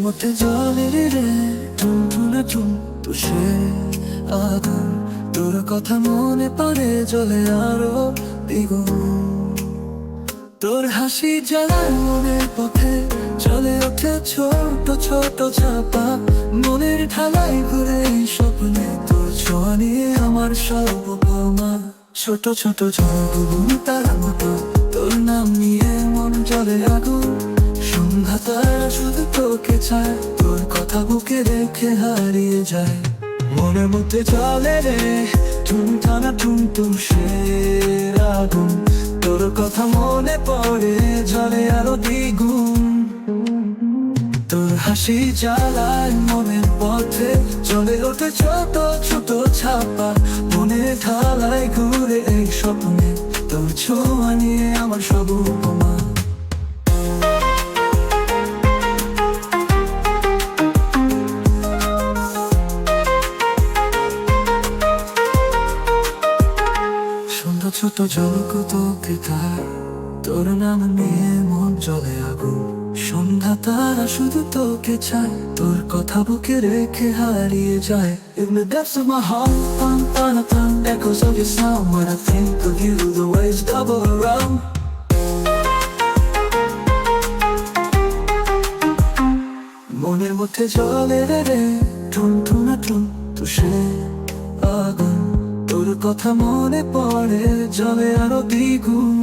মধ্যে জলের রে টুনটুনা টুন তুষে আগুন, তোর কথা মনে পড়ে জলে আরো দ্বিগুণ। তোর হাসি জ্বালায় মনের পথে, চলে ওঠে ছোট ছোট ছাপা মনের ঢালাই ঘুরে স্বপ্নে। তোর ছোঁয়া নিয়ে আমার সব উপমা, ছোট ছোট ঝড় তারা মতো তোর নাম নিয়ে মন জলে আগুন। সন্ধ্যা তারা শুধু তোকে চায়, তোর কথা বুকে রেখে হারিয়ে যায়। মনের মধ্যে চলে রে টুনটানা টুন তুষের আগুন, তোর কথা মনে পড়ে জলে আরো দ্বিগুণ। তোর হাসি জ্বালায় মনের পথে, চলে ওঠে ছোট ছোট ছাপা মনে ঢালাই ঘুরে এই স্বপ্নে। তোর ছোঁয়া নিয়ে আমার সব উপমা। সুন্দর ছোট ঝলক তোকে তার, তোর নাম নিয়ে মন জলে আগুন। সন্ধ্যা তারা শুধু তোকে চায়, তোর কথা বুকে রেখে হারিয়ে যায়। In the depths of my heart, pam pam pam, echoes of your sound. When I think of you, the waves double around. মনের মধ্যে জলে রে টুনটুনা টুন তুষের আগুন, তোর কথা মনে পড়ে জলে আরো দ্বিগুণ।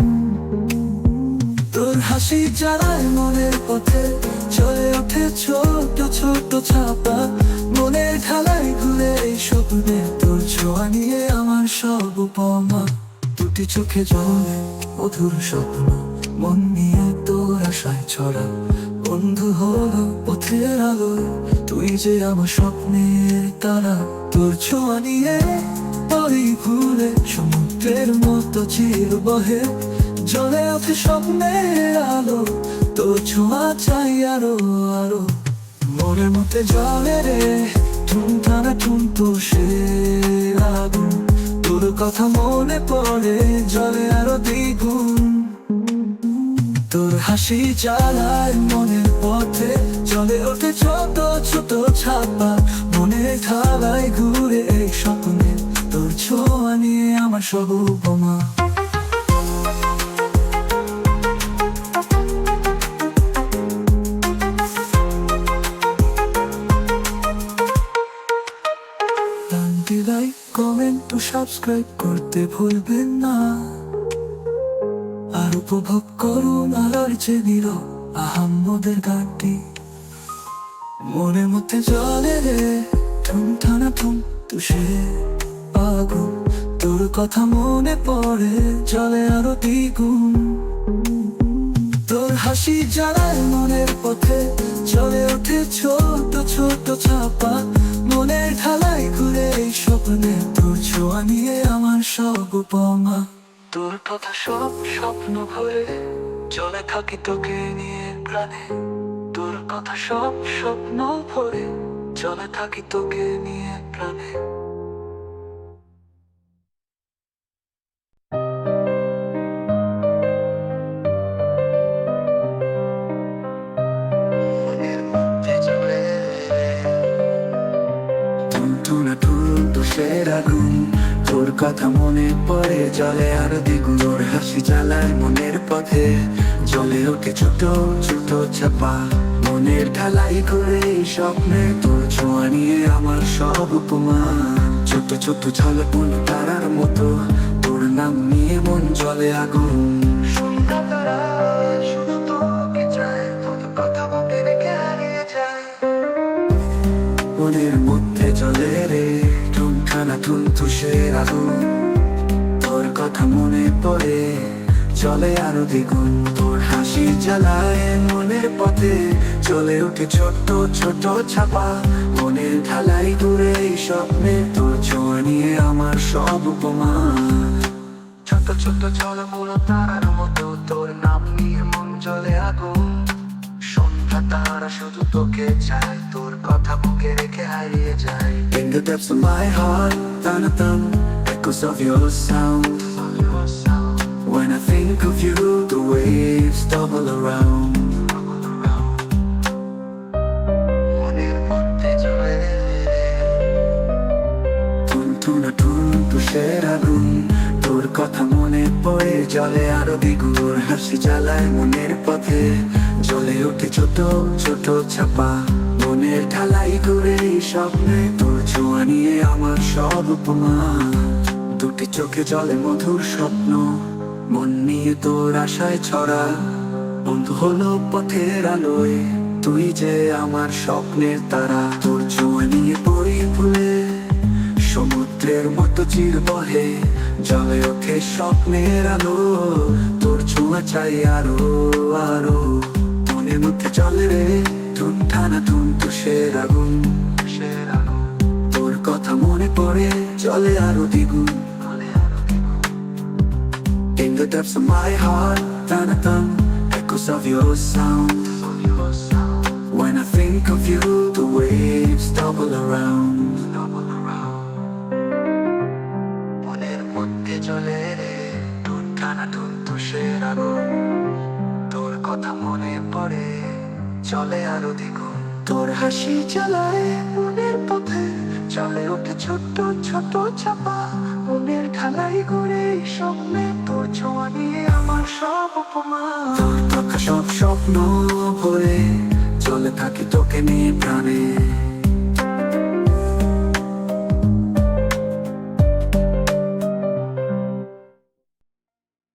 তোর হাসি জ্বালায় মনের পথে, চলে ওঠে ছোট ছোট ছাপা মনের ঢালাই ঘুরে এই স্বপ্নে। তোর ছোঁয়া নিয়ে আমার সব উপমা, দুটি চোখে জলে মধুর স্বপ্ন মন নিয়ে তোর আশায় ছড়া। বন্ধু হলো পথের আলোয়, তুই যে আমার স্বপ্নের তারা। তোর ছোঁয়া নিয়ে তরি ঘুরে সমুদ্রের মতো চির বহে, জলে ওঠে স্বপ্নের আলো। তোর ছোঁয়া চাই আরো আরো। মনের মধ্যে জলে রে টুনটানা টুন তুষের আগুন, তোর কথা মনে পড়ে জলে আরো দ্বিগুণ। তোর হাসি জ্বালায় মনের পথে, চলে ওঠে ছোট ছোট ছাপা মনে ঢালাই ঘুরে এই স্বপ্নে। তোর ছোঁয়া নিয়ে আমার সব উপমা। লাইক কমেন্ট ও সাবস্ক্রাইব করতে ভুলবেন না। আর উপভোগ করুন আলোর যে নীরব আহাম্মদের গানটি। মনের মধ্যে জলে রে টুনটানা টুন তুষের আগুন, তোর কথা মনে পড়ে জলে আরো দ্বিগুণ। তোর হাসি জ্বালায় মনের পথে, চলে ওঠে ছোট ছোট ছাপা মনের ঢালাই ঘুরে এই স্বপ্নে। তোর ছোঁয়া নিয়ে আমার সব উপমা, তোর কথা সব স্বপ্ন ভরে চলে থাকি তোকে নিয়ে প্রাণে। তোর কথা সব স্বপ্ন ভরে চলে থাকি তোকে নিয়ে প্রাণে। তুষের আগুন, তোর কথা মনে পড়ে জলে আরো দ্বিগুণ। তোর হাসি জ্বালায় মনের পথে, জলে ওঠে ছোট ছোট ছাপা মনের ঢালাই করে স্বপ্নে। তোর ছোঁয়া নিয়ে আমার সব উপমা, ছোট ছোট ঝলক তারার মতো তোর নাম নিয়ে মন জলে আগুন। সন্ধ্যা তারা শুধু তোকে চায়, তোর কথা বুকে রেখে হারিয়ে যায়। মনের মধ্যে জলে রে টুনটানা টুন তুষের আগুন, তোর কথা মনে পড়ে চলে আরো দ্বিগুণ। তোর হাসি জ্বালায় মনের পথে, চলে ওঠে ছোট ছোট ছাপা মনের ঢালাই দূরে স্বপ্নে। তোর ছোঁয়া নিয়ে আমার সব উপমা, ছোট ছোট ঝলমল তারার মতো তোর নাম নিয়ে মন জলে আগুন। সন্ধ্যা তারা শুধু তোকে চায়, তোর কথা বুকে রেখে হারিয়ে যায়। In the depths of my heart, tan echoes of your sound. When I think of you, the waves double around. টুন টুন তুষের আগুন, তোর কথা মনে পড়ে জলে আরো দ্বিগুণ। হাসি জ্বালায় মনের পথে, জ্বলে ওঠে ছোট ছোট ছাপা মনের ঢালাই করে স্বপ্নে। তোর ছোঁয়া নিয়ে আমার সব উপমা, দুটি চোখে জলে মধুর স্বপ্ন, মন নিয়ে তোর আশায় ছড়া। বন্ধু হলো পথের আলোয়, তুই যে আমার স্বপ্নের তারা। তোর ছোঁয়া নিয়ে পড়ি ফুলে, সমুদ্রের মতো চির বহে, জলে ওঠে স্বপ্নের আলো। তোর ছোঁয়া চাই আরো আরো, মনের মধ্যে চলে রে টুন টানা টুন তুষের আগুন। তোর কথা মনে পড়ে চলে আরো দ্বিগুণ। In the depths of my heart, tanatam, echoes of your sound. When I think of you, the waves double around. মনের মধ্যে চলে রে টুন টানা টুন তুষের আগুন, তোর কথা মনে পড়ে চলে আরো দ্বিগুণ। তোর হাসি জ্বালায় মনের পথে, চলে ওঠে ছোট্ট ছোট চাপা মনের ঢালাই করে স্বপ্নে। তোর ছোঁয়া নিয়ে আমার সব উপমা, তোর কথা সব স্বপ্ন ভরে চলে থাকি তোকে নিয়ে প্রাণে।